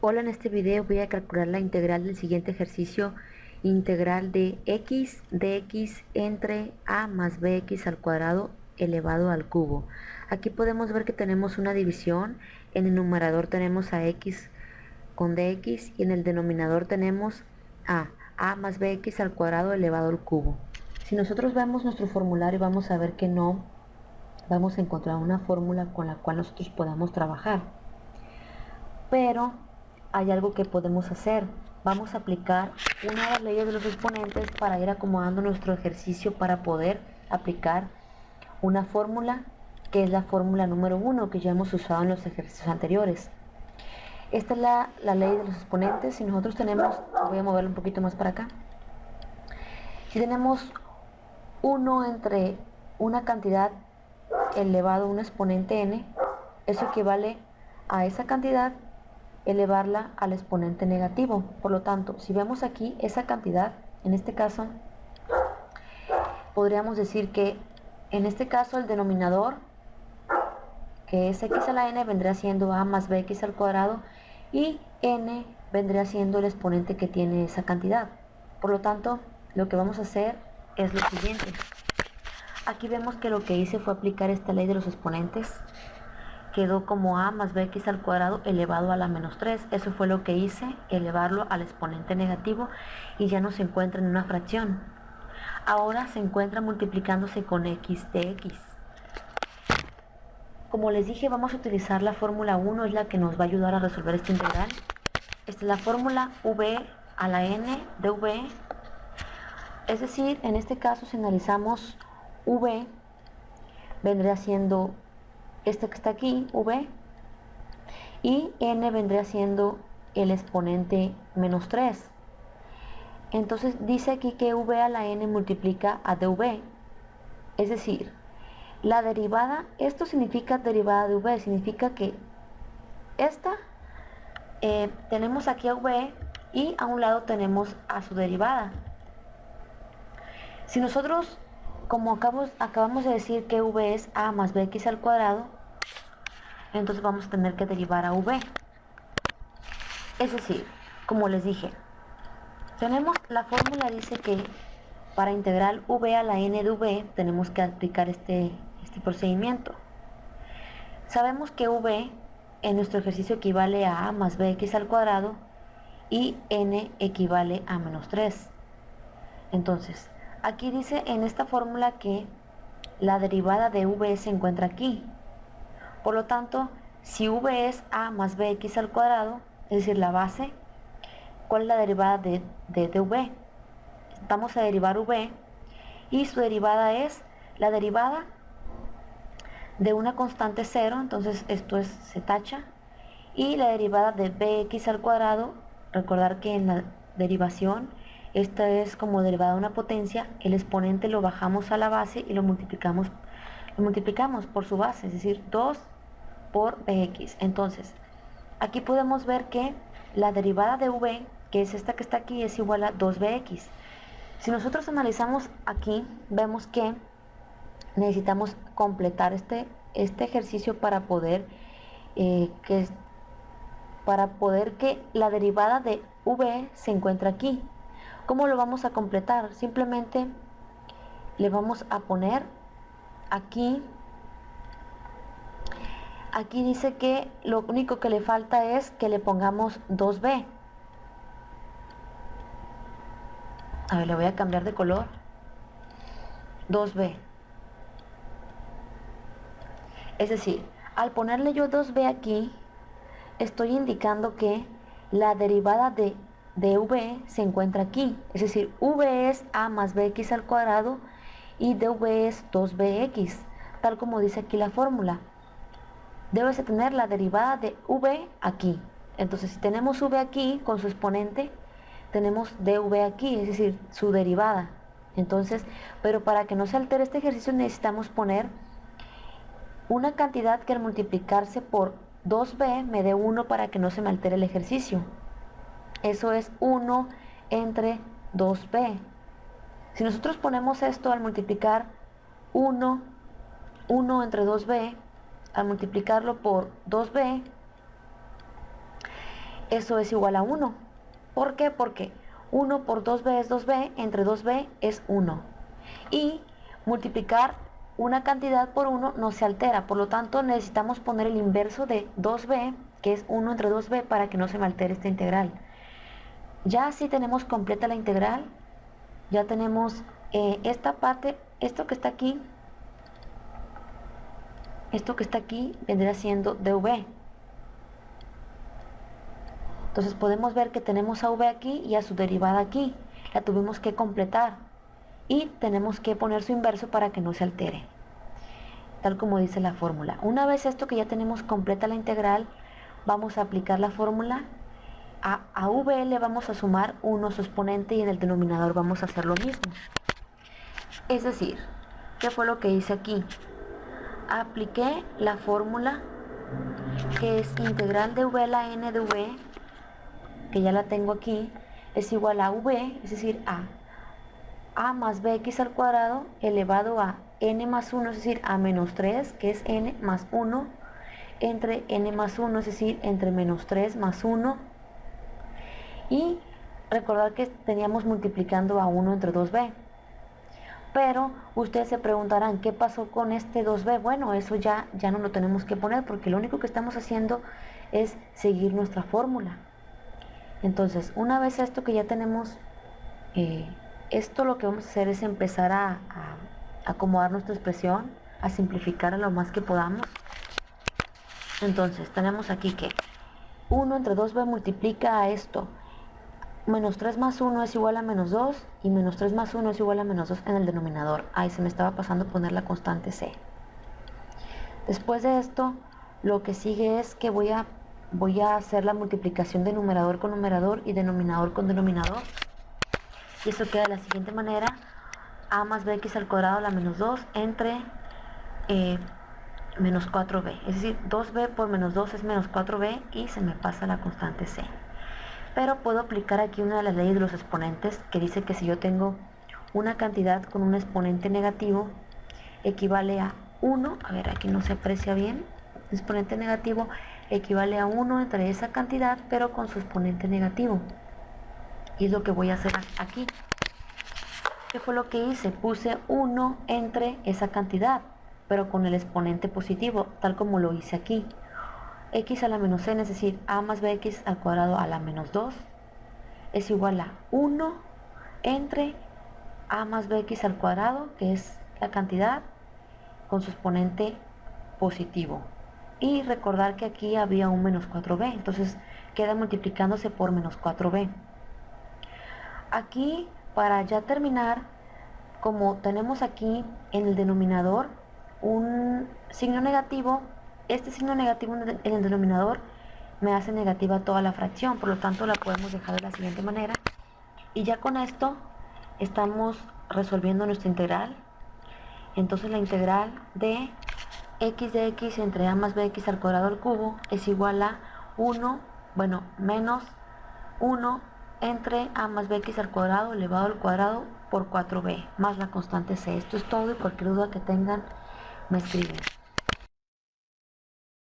Hola, en este video voy a calcular la integral del siguiente ejercicio, integral de x de x entre a más bx al cuadrado elevado al cubo. Aquí podemos ver que tenemos una división, en el numerador tenemos a x con dx y en el denominador tenemos a más bx al cuadrado elevado al cubo. Si nosotros vemos nuestro formulario vamos a ver que no vamos a encontrar una fórmula con la cual nosotros podamos trabajar. Pero hay algo que podemos hacer. Vamos a aplicar una de las leyes de los exponentes para ir acomodando nuestro ejercicio para poder aplicar una fórmula que es la fórmula número 1 que ya hemos usado en los ejercicios anteriores. Esta es la ley de los exponentes. Si nosotros tenemos, voy a moverlo un poquito más para acá. Si tenemos 1 entre una cantidad elevado a un exponente n, eso equivale a esa cantidad elevarla al exponente negativo. Por lo tanto, si vemos aquí esa cantidad, en este caso, podríamos decir que en este caso el denominador, que es x a la n, vendría siendo a más bx al cuadrado y n vendría siendo el exponente que tiene esa cantidad. Por lo tanto, lo que vamos a hacer es lo siguiente. Aquí vemos que lo que hice fue aplicar esta ley de los exponentes. Quedó como a más bx al cuadrado elevado a la menos 3. Eso fue lo que hice, elevarlo al exponente negativo y ya no se encuentra en una fracción. Ahora se encuentra multiplicándose con x de x. Como les dije, vamos a utilizar la fórmula 1, es la que nos va a ayudar a resolver esta integral. Esta es la fórmula v a la n de v. Es decir, en este caso si analizamos v, vendría siendo este que está aquí, v, y n vendría siendo el exponente menos 3. Entonces dice aquí que v a la n multiplica a dv, es decir, la derivada, esto significa derivada de v, significa que esta, tenemos aquí a v y a un lado tenemos a su derivada. Si nosotros, como acabamos de decir que v es a más bx al cuadrado, entonces vamos a tener que derivar a v. Es decir, como les dije, tenemos la fórmula, dice que para integrar v a la n de v tenemos que aplicar este procedimiento. Sabemos que v en nuestro ejercicio equivale a más bx al cuadrado y n equivale a menos 3. Entonces, aquí dice en esta fórmula que la derivada de v se encuentra aquí. Por lo tanto, si v es a más bx al cuadrado, es decir, la base, ¿cuál es la derivada de v? Vamos a derivar v y su derivada es la derivada de una constante 0, entonces esto se tacha, y la derivada de bx al cuadrado. Recordar que en la derivación esta es como derivada de una potencia, el exponente lo bajamos a la base y lo multiplicamos por su base, es decir, 2 por bx. Entonces, aquí podemos ver que la derivada de v, que es esta que está aquí, es igual a 2bx. Si nosotros analizamos aquí, vemos que necesitamos completar este ejercicio para poder que la derivada de v se encuentre aquí. ¿Cómo lo vamos a completar? Simplemente le vamos a poner aquí dice que lo único que le falta es que le pongamos 2b. A ver, le voy a cambiar de color. 2b. Es decir, al ponerle yo 2b aquí, estoy indicando que la derivada de v se encuentra aquí. Es decir, v es a más bx al cuadrado y dv es 2bx, tal como dice aquí la fórmula. Debes de tener la derivada de v aquí. Entonces, si tenemos v aquí con su exponente, tenemos dv aquí, es decir, su derivada. Entonces, pero para que no se altere este ejercicio necesitamos poner una cantidad que al multiplicarse por 2b me dé 1 para que no se me altere el ejercicio. Eso es 1 entre 2b. Si nosotros ponemos esto al multiplicar 1 entre 2b, al multiplicarlo por 2b, eso es igual a 1. ¿Por qué? Porque 1 por 2b es 2b, entre 2b es 1. Y multiplicar una cantidad por 1 no se altera, por lo tanto necesitamos poner el inverso de 2b, que es 1 entre 2b, para que no se me altere esta integral. Ya así tenemos completa la integral, ya tenemos esta parte, esto que está aquí vendría siendo dv. Entonces podemos ver que tenemos a v aquí y a su derivada aquí. La tuvimos que completar y tenemos que poner su inverso para que no se altere, tal como dice la fórmula. Una vez esto que ya tenemos completa la integral, vamos a aplicar la fórmula. A v le vamos a sumar 1 su exponente y en el denominador vamos a hacer lo mismo. Es decir, ¿qué fue lo que hice aquí? Apliqué la fórmula que es integral de v a la n de v, que ya la tengo aquí, es igual a v, es decir, a más bx al cuadrado elevado a n más 1, es decir, a menos 3, que es n más 1, entre n más 1, es decir, entre menos 3 más 1. Y recordar que teníamos multiplicando a 1 entre 2b. Pero ustedes se preguntarán, ¿qué pasó con este 2b? Bueno, eso ya no lo tenemos que poner, porque lo único que estamos haciendo es seguir nuestra fórmula. Entonces, una vez esto que ya tenemos, esto lo que vamos a hacer es empezar a acomodar nuestra expresión, a simplificar lo más que podamos. Entonces, tenemos aquí que 1 entre 2b multiplica a esto. Menos 3 más 1 es igual a menos 2 y menos 3 más 1 es igual a menos 2 en el denominador. Ahí se me estaba pasando poner la constante c. Después de esto, lo que sigue es que voy a hacer la multiplicación de numerador con numerador y denominador con denominador. Y eso queda de la siguiente manera: a más bx al cuadrado a la menos 2 entre menos 4b. Es decir, 2b por menos 2 es menos 4b y se me pasa la constante c. Pero puedo aplicar aquí una de las leyes de los exponentes, que dice que si yo tengo una cantidad con un exponente negativo, equivale a 1, a ver, aquí no se aprecia bien, exponente negativo equivale a 1 entre esa cantidad, pero con su exponente negativo. Y es lo que voy a hacer aquí. ¿Qué fue lo que hice? Puse 1 entre esa cantidad, pero con el exponente positivo, tal como lo hice aquí. X a la menos n, es decir, a más bx al cuadrado a la menos 2, es igual a 1 entre a más bx al cuadrado, que es la cantidad, con su exponente positivo. Y recordar que aquí había un menos 4b, entonces queda multiplicándose por menos 4b. Aquí, para ya terminar, como tenemos aquí en el denominador un signo negativo, este signo negativo en el denominador me hace negativa toda la fracción, por lo tanto la podemos dejar de la siguiente manera. Y ya con esto estamos resolviendo nuestra integral. Entonces la integral de x entre a más bx al cuadrado al cubo es igual a menos 1 entre a más bx al cuadrado elevado al cuadrado por 4b más la constante c. Esto es todo y cualquier duda que tengan me escriben.